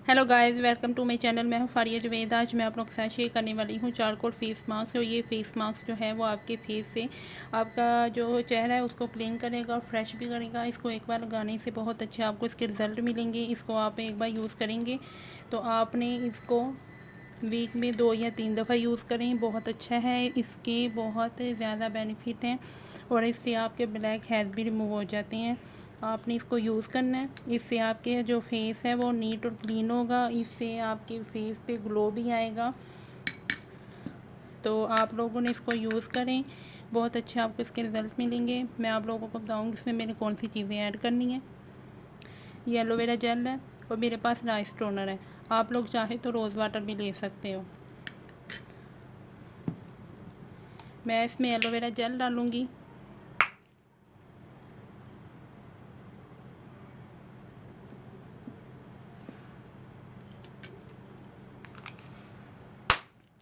Hello guys, welcome to my channel. मैं हूँ फारिया जुवेद। आज मैं आप लोगों के साथ शेयर करने वाली हूँ चारकोल फेस मास्क। और ये फेस मास्क जो है वो आपके फेस से आपका जो चेहरा है उसको क्लीन करेगा और फ्रेश भी करेगा। इसको एक बार लगाने से बहुत अच्छे आपको इसके रिज़ल्ट मिलेंगे। इसको आप एक बार यूज़ करेंगे तो आपने इसको वीक में 2 या 3 दफ़ा यूज़ करें, बहुत अच्छा है। इसके बहुत ज़्यादा बेनिफिट हैं और इससे आपके ब्लैक हेड्स भी रिमूव हो जाते हैं। आपने इसको यूज़ करना है, इससे आपके जो फेस है वो नीट और क्लीन होगा। इससे आपके फेस पे ग्लो भी आएगा। तो आप लोगों ने इसको यूज़ करें, बहुत अच्छे आपको इसके रिज़ल्ट मिलेंगे। मैं आप लोगों को बताऊँगी इसमें मैंने कौन सी चीज़ें ऐड करनी है। ये एलोवेरा जेल है और मेरे पास राइस टोनर है। आप लोग चाहे तो रोज़ वाटर भी ले सकते हो। मैं इसमें एलोवेरा जेल डालूँगी।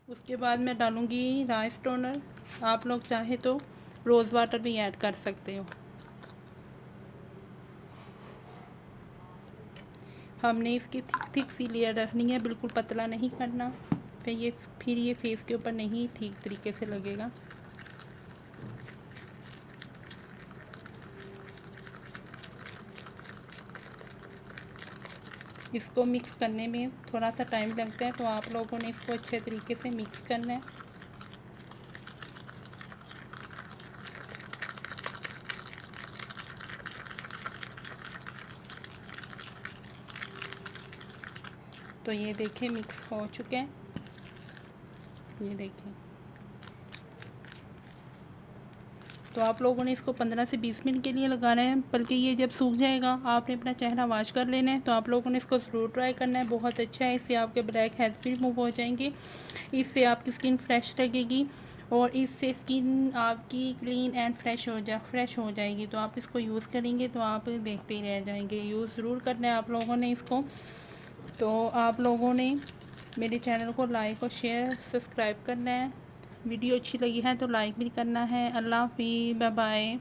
उसके बाद मैं डालूँगी राइस टोनर। आप लोग चाहे तो रोज़ वाटर भी ऐड कर सकते हो। हमने इसकी थिक थिक सी लेयर रखनी है, बिल्कुल पतला नहीं करना। फिर ये फेस के ऊपर नहीं ठीक तरीके से लगेगा। इसको मिक्स करने में थोड़ा सा टाइम लगता है, तो आप लोगों ने इसको अच्छे तरीके से मिक्स करना है। तो ये देखें मिक्स हो चुके हैं। ये देखें। तो आप लोगों ने इसको 15 से 20 मिनट के लिए लगाना है, बल्कि ये जब सूख जाएगा आपने अपना चेहरा वॉश कर लेना है। तो आप लोगों ने इसको ज़रूर ट्राई करना है, बहुत अच्छा है। इससे आपके ब्लैक हेड्स भी रिमूव हो जाएंगे। इससे आपकी स्किन फ्रेश लगेगी और इससे स्किन आपकी क्लीन एंड फ्रेश हो जाएगी। तो आप इसको यूज़ करेंगे तो आप देखते ही रह जाएंगे। यूज़ ज़रूर करना है आप लोगों ने इसको। तो आप लोगों ने मेरे चैनल को लाइक और शेयर सब्सक्राइब करना है। वीडियो अच्छी लगी है तो लाइक भी करना है। अल्लाह हाफिज़, बाय बाय।